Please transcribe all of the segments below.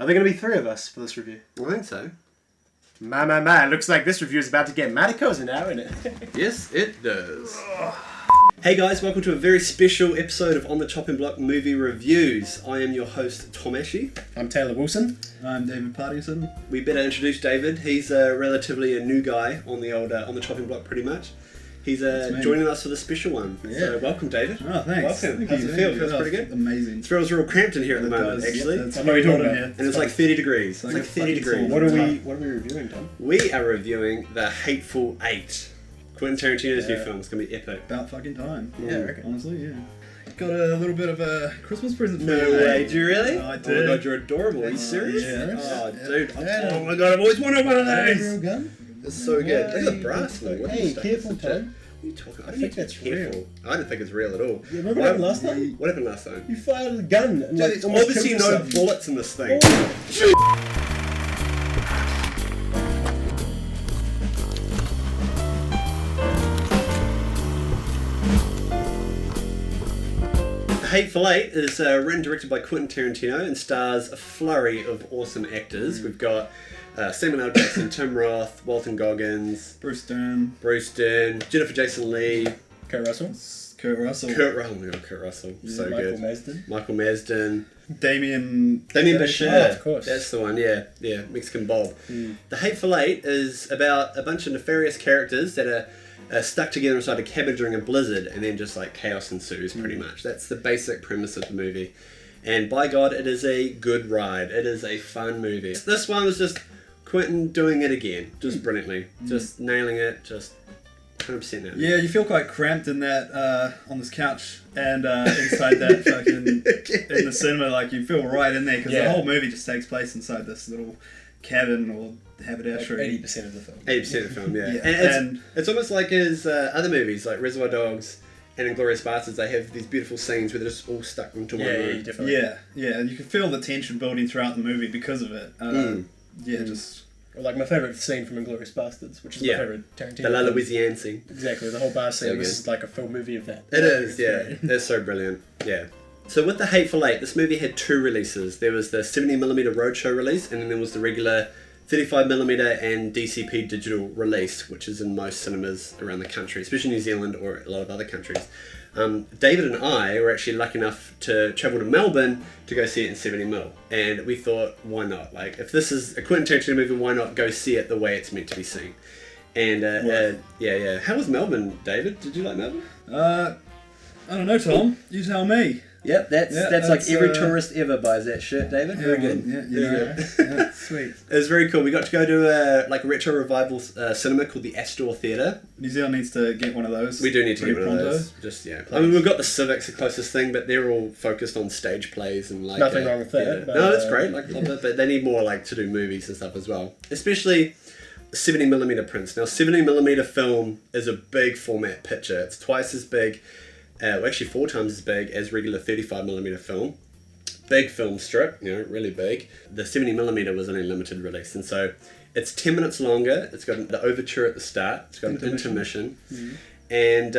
Are there going to be 3 of us for this review? I think so. My. Looks like this review is about to get medicosa now, isn't it? Yes, it does. Hey guys, welcome to a very special episode of On the Chopping Block Movie Reviews. I am your host, Tom Ashley. I'm Taylor Wilson. I'm David Partington. We better introduce David. He's relatively a new guy on the old On the Chopping Block, pretty much. He's joining us for the special one. Yeah. So welcome, David. Oh, thanks. Welcome. Thank How's you. it feel? Feels pretty good? Amazing. It feels real cramped in here at the moment, actually. It's I know you're hot talking in about. here. And it's like 30 degrees. It's like 30 degrees. What are we reviewing, Tom? We are reviewing The Hateful Eight. Quentin Tarantino's new film. It's going to be epic. About fucking time. Yeah, I reckon. Honestly, yeah. Got a little bit of a Christmas present for No you. way, do you really? I Oh my did. god, you're adorable. Are you serious? Yeah. Oh, Yeah. dude. Yeah. Oh my god, I've always wanted one of Real those. gun? It's so good. Look at the Hey, brass. Like, what are hey, you careful, What are Tom. you talking? I think that's real. I don't think it's real at all. You remember what happened last time? What happened last time? You fired a gun and There's almost obviously killed no yourself. bullets in this thing. Hateful Eight is written and directed by Quentin Tarantino and stars a flurry of awesome actors. We've got Samuel L. Jackson, Tim Roth, Walton Goggins, Bruce Dern, Jennifer Jason Leigh, Kurt Russell. Kurt Russell, oh my god, Kurt Russell, so Michael good. Marsden. Michael Marsden, Damien Bashir. Oh, of course. That's the one, yeah, Mexican Bob. The Hateful Eight is about a bunch of nefarious characters that are stuck together inside a cabin during a blizzard, and then just like chaos ensues, pretty much. That's the basic premise of the movie. And by God, it is a good ride. It is a fun movie. This one was just Quentin doing it again, just brilliantly, just nailing it, just 100% now. Yeah, you feel quite cramped in that on this couch and inside that fucking in the cinema. Like you feel right in there because the whole movie just takes place inside this little cabin or haberdashery. 80% of the film. 80% of the film, yeah. Yeah. And it's almost like his other movies, like Reservoir Dogs and Inglourious Basterds. They have these beautiful scenes where they're just all stuck into one room. Definitely. Yeah, and you can feel the tension building throughout the movie because of it. Just Or like my favourite scene from Inglourious Basterds, which is my favourite Tarantino. The La film. Louisiane scene. Exactly, the whole bar scene. So This good. is like a full movie of that. It is, yeah. It's so brilliant. Yeah. So with The Hateful Eight, this movie had 2 releases. There was the 70mm Roadshow release, and then there was the regular 35mm and DCP digital release, which is in most cinemas around the country, especially New Zealand or a lot of other countries. David and I were actually lucky enough to travel to Melbourne to go see it in 70mm, and we thought, why not? Like, if this is a Quentin Tarantino movie, why not go see it the way it's meant to be seen? And how was Melbourne, David? Did you like Melbourne? I don't know, Tom. You tell me. Yep, that's like that's, every tourist ever buys that shirt, David. Very good. Yeah. Sweet. It was very cool. We got to go to a retro revival cinema called the Astor Theatre. New Zealand needs to get one of those. We do need to get Pretty one of pronto. those. Just I mean, we've got the Civics, the closest thing, but they're all focused on stage plays and like Nothing wrong with that, but, no, that's great. Like, love it, but they need more like to do movies and stuff as well, especially 70mm prints. Now, 70mm film is a big format picture. It's twice as big. Actually 4 times as big as regular 35mm film. Big film strip, really big. The 70mm was only limited release, and so it's 10 minutes longer. It's got the overture at the start. It's got an intermission, and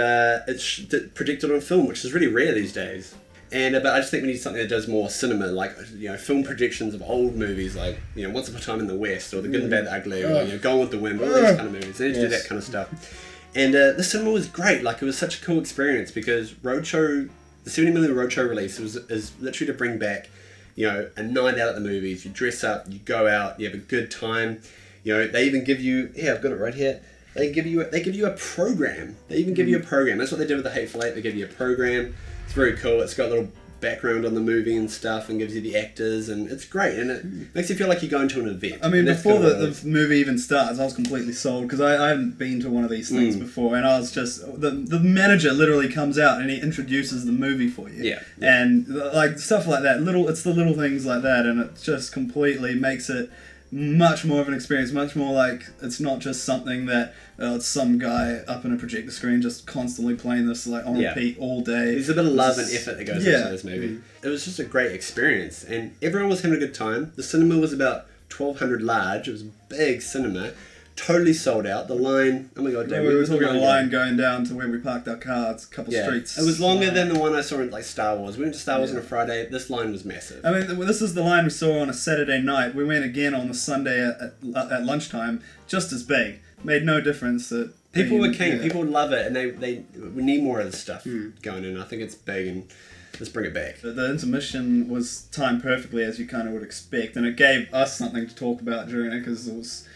it's projected on film, which is really rare these days. And but I just think we need something that does more cinema, like film projections of old movies, like Once Upon a Time in the West, or The Good, the Bad, the Ugly, or Gone with the Wind, all these kind of movies. They need to do that kind of stuff. And the cinema was great. Like, it was such a cool experience because the 70mm Roadshow release is literally to bring back, a night out at the movies. You dress up, you go out, you have a good time. They even give you, I've got it right here. They give you a program. They even give you a program. That's what they did with The Hateful Eight. They give you a program. It's very cool. It's got a little background on the movie and stuff, and gives you the actors, and it's great, and it makes you feel like you're going to an event. I mean, before the movie even starts, I was completely sold because I hadn't been to one of these things before, and I was just the manager literally comes out and he introduces the movie for you, and like stuff like that. It's the little things like that, and it just completely makes it much more of an experience, much more like it's not just something that it's some guy up in a projector screen just constantly playing this like on repeat all day. There's a bit of love and effort that goes into this movie. It was just a great experience, and everyone was having a good time. The cinema was about 1,200 large. It was a big cinema, totally sold out. The line, oh my god, Yeah, Dave, we were was the talking about a line line going down to where we parked our cars, a couple streets. It was longer than the one I saw in like Star Wars. We went to Star Wars on a Friday. This line was massive. I mean, this is the line we saw on a Saturday night. We went again on the Sunday at lunchtime, just as big. Made no difference. That People were keen. Yeah. People would love it, and we need more of this stuff going in. I think it's big, and let's bring it back. The intermission was timed perfectly, as you kind of would expect, and it gave us something to talk about during it, because it was...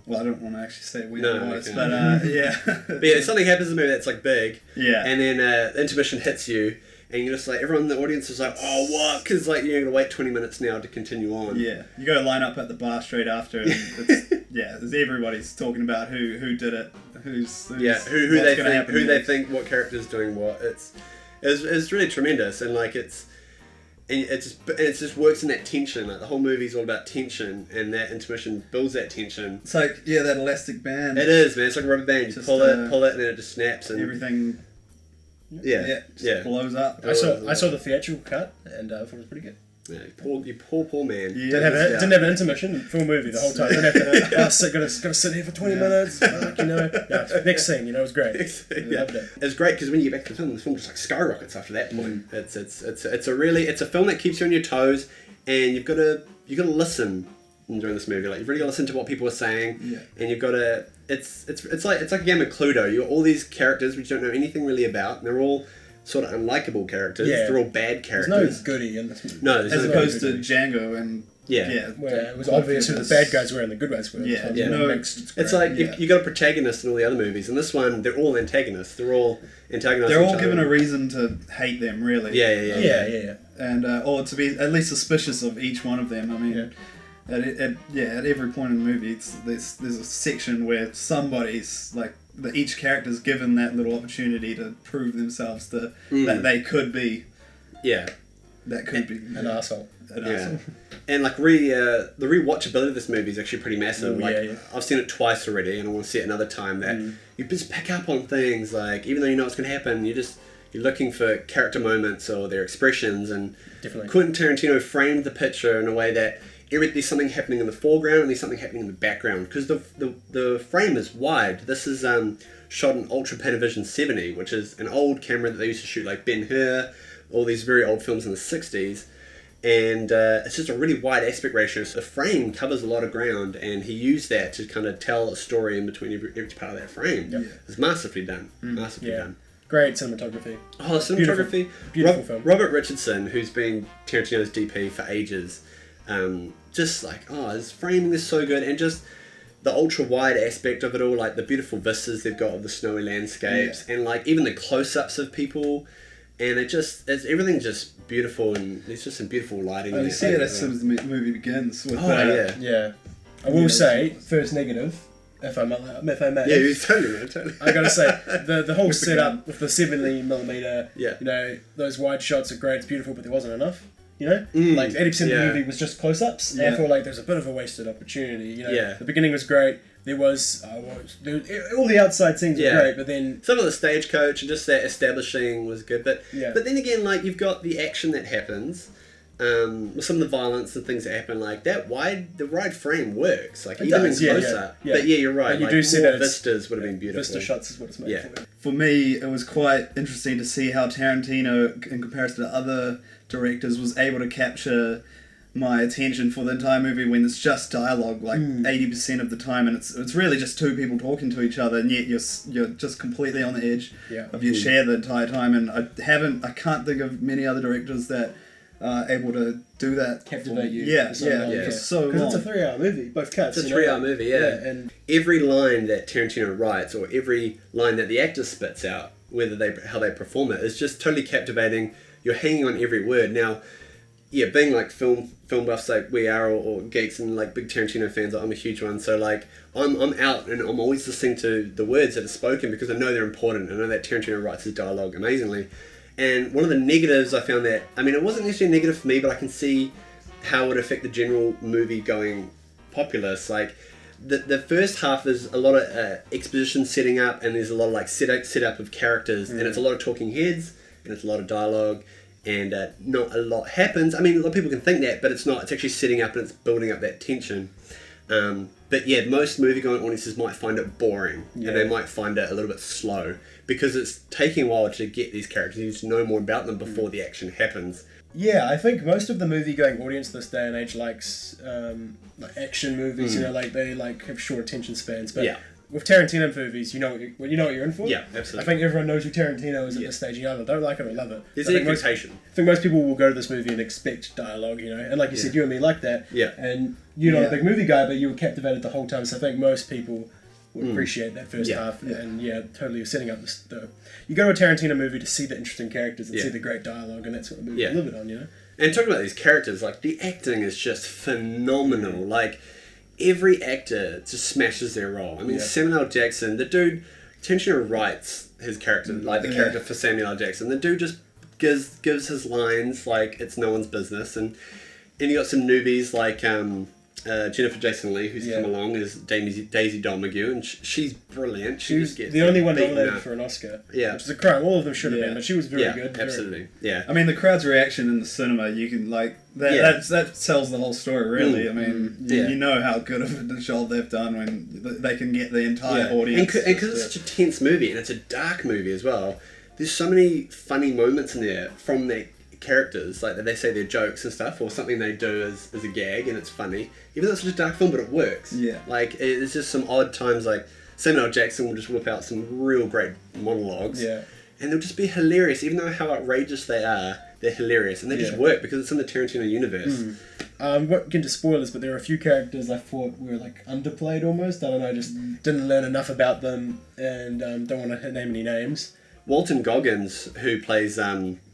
Well, I don't want to actually say when it was, okay. but yeah. But yeah, something happens in the movie that's like big, Yeah. and then the intermission hits you, and you're just like, everyone in the audience is like, oh, what? Because like, you're going to wait 20 minutes now to continue on. Yeah, you go line up at the bar straight after, and everybody's talking about who did it, who's who what's they gonna think, happen who they next. think, what character's doing what. It's really tremendous, and like it just works in that tension. Like the whole movie's all about tension, and that intermission builds that tension. It's like that elastic band. It is, man. It's like a rubber band. You Just, pull it, and then it just snaps, and Everything. yeah. Blows up. I saw the theatrical cut and I thought it was pretty good. Yeah, you poor man. Yeah. Didn't have an intermission, full movie the whole time. Didn't have to gotta sit here for 20 minutes. Fuck, next scene, it was great. Yeah. Loved it. It's great because when you get back to the film just like skyrockets after that point. It's a film that keeps you on your toes, and you've got to listen during this movie. Like you've really got to listen to what people are saying, and you've got to. It's like a game of Cluedo. You got all these characters which you don't know anything really about, and they're all sort of unlikable characters. Yeah. They're all bad There's characters. no goodie in this movie. No, As opposed to Django and Where it was obvious who the bad guys were and the good guys were. Yeah, So no, It's like you got a protagonist in all the other movies, and this one they're all antagonists. They're all antagonizing. they're all each other. given a reason to hate them, really. Yeah. And or to be at least suspicious of each one of them. I mean, at every point in the movie, there's a section where somebody's like each character's given that little opportunity to prove themselves that they could be. Yeah. That could be An arsehole. And like the rewatchability of this movie is actually pretty massive. Ooh, like yeah. I've seen it twice already, and I want to see it another time. That you just pick up on things, like even though you know what's going to happen, you're looking for character moments or their expressions. And Definitely. Quentin Tarantino framed the picture in a way that there's something happening in the foreground and there's something happening in the background, because the frame is wide. This is shot in Ultra Panavision 70, which is an old camera that they used to shoot like Ben-Hur, all these very old films in the 60s. And it's just a really wide aspect ratio. So the frame covers a lot of ground, and he used that to kind of tell a story in between every part of that frame. Yep. It's massively done. Massively done. Great cinematography. Oh, the cinematography. Beautiful film. Robert Richardson, who's been Tarantino's DP for ages, just like, his framing is so good, and just the ultra wide aspect of it all, like the beautiful vistas they've got of the snowy landscapes, and like even the close-ups of people, and everything's just beautiful, and there's just some beautiful lighting. You see it as soon as the movie begins. With Yeah. I will say, first negative, if I may. Yeah, he's totally. I gotta say, the whole setup with the 70mm, Yeah. those wide shots are great, it's beautiful, but there wasn't enough. Like 80% of the movie was just close-ups, and I feel like there's a bit of a wasted opportunity. The beginning was great. There was all the outside scenes were great, but then some of the stagecoach and just that establishing was good. But Yeah. but then again, like you've got the action that happens, with some of the violence and things that happen, like the wide frame works, like even in close up. yeah. But you're right. But you like, do see more that it's- vistas would have been beautiful. Vista shots is what it's made for. For me, it was quite interesting to see how Tarantino, in comparison to other directors, was able to capture my attention for the entire movie when it's just dialogue, like 80% of the time, and it's really just two people talking to each other, and yet you're just completely on the edge of your chair the entire time. And I can't think of many other directors that are able to do that. Captivate you. Yeah, for so long. for so long. Because it's a 3-hour movie, both cuts. It's a 3-hour movie, and every line that Tarantino writes, or every line that the actor spits out, how they perform it, is just totally captivating. You're hanging on every word. Now, being like film buffs like we are, or geeks and like big Tarantino fans, I'm a huge one. So like I'm out and I'm always listening to the words that are spoken, because I know they're important. I know that Tarantino writes his dialogue amazingly. And one of the negatives I found it wasn't necessarily negative for me, but I can see how it would affect the general movie going populace. Like the first half, there's a lot of exposition setting up, and there's a lot of like setup of characters, and it's a lot of talking heads, and it's a lot of dialogue, and not a lot happens. I mean, a lot of people can think that, but it's not. It's actually setting up and it's building up that tension. But yeah, most movie-going audiences might find it boring, and they might find it a little bit slow, because it's taking a while to get these characters. You need to know more about them before the action happens. Yeah, I think most of the movie-going audience this day and age likes like action movies. You know, like they like have short attention spans. But with Tarantino movies, you know what you're in for. Yeah, absolutely. I think everyone knows who Tarantino is at this stage. You either don't like it or love it. There's an expectation. I think most people will go to this movie and expect dialogue. You know, and like you said, you and me like that. Yeah. And you're not a big movie guy, but you were captivated the whole time. So I think most people would appreciate that first half. And totally setting up the. You go to a Tarantino movie to see the interesting characters and see the great dialogue, and that's what the movie delivered on. You know. And talking about these characters, like, the acting is just phenomenal. Like, every actor just smashes their role. I mean, Samuel L. Jackson, the dude, Tarantino writes his character, like the character for Samuel L. Jackson. The dude just gives his lines like it's no one's business. And you got some newbies like Jennifer Jason Leigh, who's come along as Daisy Domergue, and she's brilliant. She was the only one nominated for an Oscar. Yeah. Which is a crime. All of them should have been, but she was very good. Absolutely. Yeah. I mean, the crowd's reaction in the cinema, you can, like, that tells the whole story, really. I mean, you know how good of a job they've done when they can get the entire audience. And because it's such a tense movie, and it's a dark movie as well, there's so many funny moments in there from the characters, like they say their jokes and stuff, or something they do as a gag, and it's funny. Even though it's such a dark film, but it works. Yeah. Like, it's just some odd times, like, Samuel L. Jackson will just whip out some real great monologues. Yeah. And they'll just be hilarious, even though how outrageous they are, they're hilarious. And they just work because it's in the Tarantino universe. Won't get into spoilers, but there are a few characters I thought were, like, underplayed almost. I don't know, just didn't learn enough about them, and don't want to name any names. Walton Goggins, who plays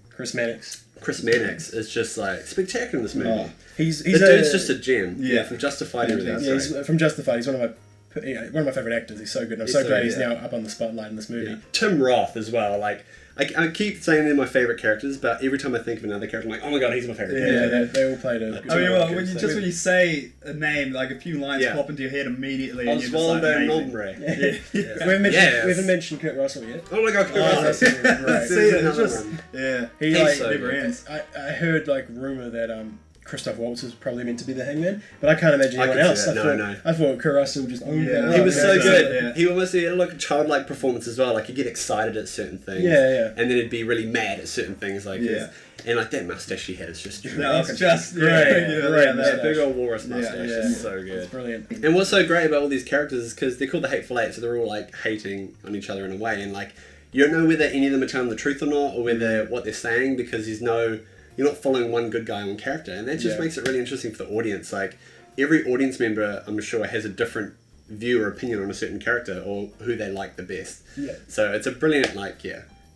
Chris Mannix. Chris Mannix is just like spectacular in this movie. Oh, he's dude's just a gem. Yeah, from Justified and everything. Yeah, he's from Justified. He's one of my favorite actors. He's so good. I'm so glad he's now up on the spotlight in this movie. Yeah. Tim Roth as well. Like, I keep saying they're my favorite characters, but every time I think of another character, I'm like, oh my god, he's my favorite character. Yeah, they all played a good I mean, well, when you say a name, like a few lines pop into your head immediately. Osvaldo Nombre. We haven't mentioned Kurt Russell yet. Oh my god, Kurt Russell. He's so never ends. I heard like rumor that Christoph Waltz was probably meant to be the Hangman, but I can't imagine anyone else. I thought Kurt Russell just owned that. He was so good. He almost had like a childlike performance as well. Like, he'd get excited at certain things. And then he'd be really mad at certain things. Like, and like that mustache he had is just great. No, it's just great. That big old walrus mustache is so good. It's brilliant. And what's so great about all these characters is because they're called the Hateful Eight, so they're all like hating on each other in a way, and like you don't know whether any of them are telling the truth or not, or whether what they're saying, because you're not following one good guy, one character, and that just makes it really interesting for the audience. Like, every audience member, I'm sure, has a different view or opinion on a certain character or who they like the best. Yeah. So it's a brilliant,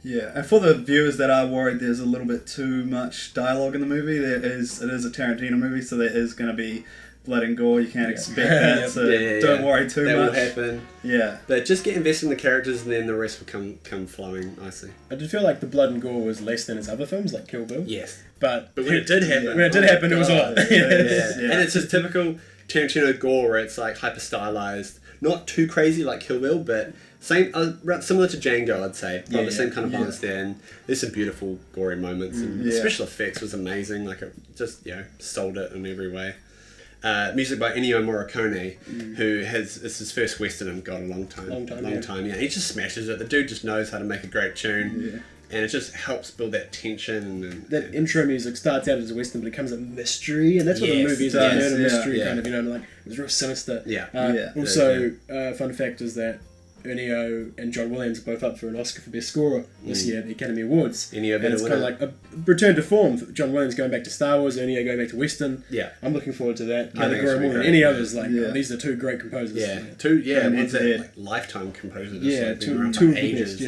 Yeah, and for the viewers that are worried there's a little bit too much dialogue in the movie, it is a Tarantino movie, so there is going to be blood and gore. You can't expect that, so don't worry too much. That will happen. Yeah. But just get invested in the characters, and then the rest will come flowing nicely. I did feel like the blood and gore was less than his other films, like Kill Bill. Yes. But when it did happen, it was on. And it's just typical Tarantino gore, where it's like hyper stylized, not too crazy like Kill Bill, but similar to Django, I'd say. The same kind of violence there, and there's some beautiful gory moments, and the special effects was amazing. Like, it just sold it in every way. Music by Ennio Morricone, who it's his first Western in a long time. Yeah, he just smashes it. The dude just knows how to make a great tune. And it just helps build that tension. That intro music starts out as a Western, but it becomes a mystery, and that's what the movie is. A mystery kind of, like, it was real sinister. Also, fun fact is that Ennio and John Williams are both up for an Oscar for Best Scorer this year at the Academy Awards. And it's kind of like a return to form. John Williams going back to Star Wars, Ennio going back to Western. Yeah. I'm looking forward to that category more than any others. Like, these are two great composers. One's like lifetime composers. Two ages.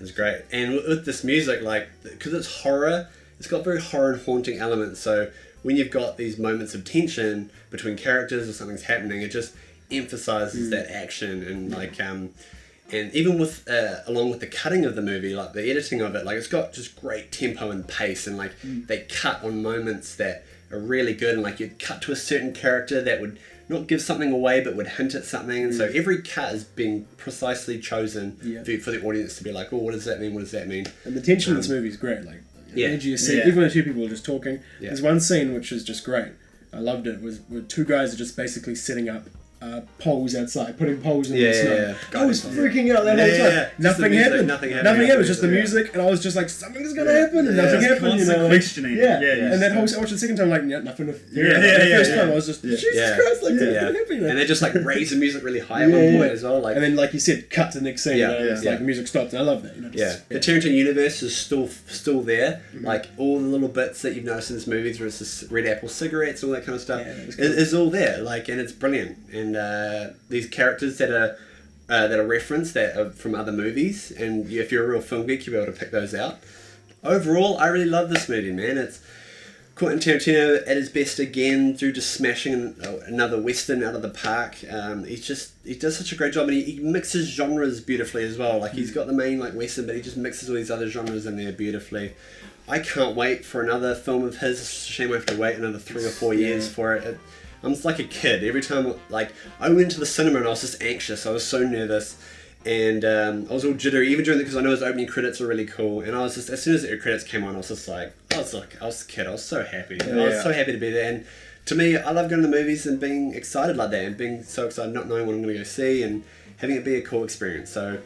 It's great. And with this music, like, because it's horror, it's got very horror and haunting elements. So when you've got these moments of tension between characters or something's happening, it just emphasizes that action, and like and even with along with the cutting of the movie, like the editing of it, like, it's got just great tempo and pace, and like they cut on moments that are really good, and like you'd cut to a certain character that would not give something away but would hint at something, and so every cut is being precisely chosen for the audience to be like, oh, what does that mean, and the tension in this movie is great. Like, even when two people are just talking, there's one scene which is just great, I loved it, where two guys are just basically setting up poles outside, putting poles in the snow. Yeah. I was freaking out that whole time. Yeah. Nothing happened. Nothing happened. It was just the music, and I was just like, something's gonna happen, and nothing happened. You know, questioning. And that whole I watched the second time, like, nothing. The first time, I was just Jesus Christ, like, something happened. And they just like raise the music really high at one point as well, like. And then, like you said, cut to the next scene. It's like music stopped, and I love that. You know, the Tarantino universe is still there. Like all the little bits that you've noticed in this movie, where it's this red apple cigarettes, all that kind of stuff, is all there. Like, and it's brilliant. And these characters that are referenced that are from other movies, and if you're a real film geek, you'll be able to pick those out. Overall, I really love this movie, man. It's Quentin Tarantino at his best again, through just smashing another Western out of the park. He does such a great job, and he mixes genres beautifully as well. Like, he's got the main like Western, but he just mixes all these other genres in there beautifully. I can't wait for another film of his. It's a shame I have to wait another 3 or 4 years for it. I'm just like a kid. Every time, like, I went to the cinema and I was just anxious. I was so nervous, and I was all jittery, even during because I know his opening credits are really cool. And I was just, as soon as the credits came on, I was just like, I was a kid. I was so happy. I was so happy to be there. And to me, I love going to the movies and being excited like that, and being so excited, not knowing what I'm going to go see, and having it be a cool experience. So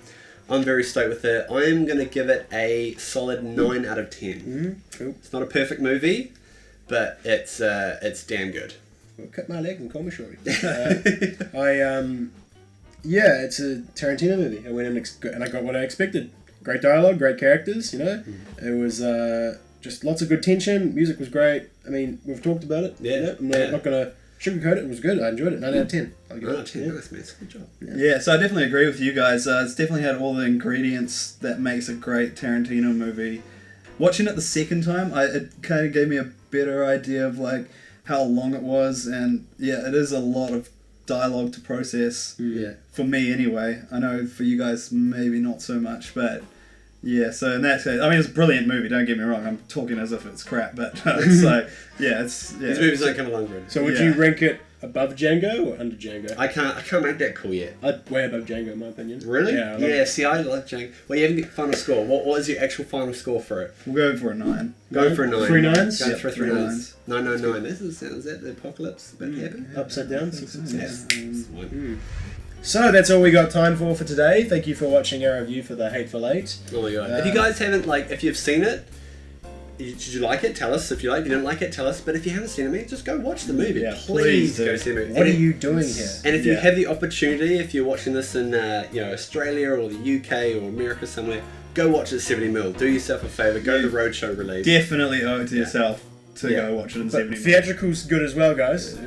I'm very stoked with it. I am going to give it a solid 9 out of 10. Cool. It's not a perfect movie, but it's damn good. Well, cut my legs and call me shorty. It's a Tarantino movie. I went in and I got what I expected. Great dialogue, great characters. You know, it was just lots of good tension. Music was great. I mean, we've talked about it. I'm not gonna sugarcoat it. It was good. I enjoyed it. 9 out of 10. I'll give 9 it out of 10. Nice, man. It's a good job. Yeah, so I definitely agree with you guys. It's definitely had all the ingredients that makes a great Tarantino movie. Watching it the second time, it kind of gave me a better idea of like how long it was, and it is a lot of dialogue to process. For me anyway. I know for you guys maybe not so much, but so in that case, I mean, it's a brilliant movie, don't get me wrong. I'm talking as if it's crap, but it's like these movies don't come along very. So would you rank it above Django or under Django? I can't make that call yet. I'd way above Django in my opinion. Really? Yeah. See, I like Django. Well, you haven't got final score. What is your actual final score for it? We'll go for a 9. Go for a 9. 3 9s? Go for 3 9s. 9. 999. Is that the apocalypse about to happen? Upside down. 666. Yes. So that's all we got time for today. Thank you for watching our review for the Hateful Eight. Oh my god! If you guys haven't, if you've seen it, did you like it? Tell us. If you like, if you didn't like it, tell us. But if you haven't seen it, just go watch the movie. Yeah, please go see the movie. What are you doing here? And if you have the opportunity, if you're watching this in Australia or the UK or America somewhere, go watch it 70mm. Do yourself a favour. Go to the roadshow release. Definitely owe it to yourself to go watch it in 70mm. Theatrical's good as well, guys. You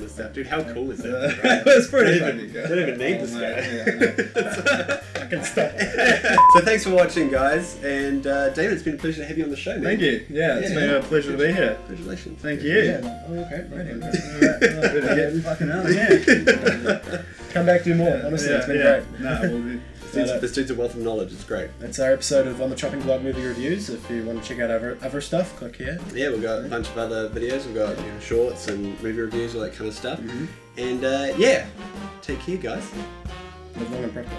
missed out. Dude, how cool is that? Right? It's pretty funny. They don't even need this guy. I can stop. So thanks for watching, guys. And David, it's been a pleasure to have you on the show, man. Thank you. It's been a pleasure to be here. Congratulations. Thank you. Okay, right. Fucking out, yeah. Come back, do more. Honestly, it's been great. No, we'll do. This dude's a wealth of knowledge. It's great. That's our episode of On the Chopping Block Movie Reviews. If you want to check out other stuff, click here. Yeah, we've got a bunch of other videos. We've got shorts and movie reviews, all that kind of stuff. And take care, guys. Live long and prosper.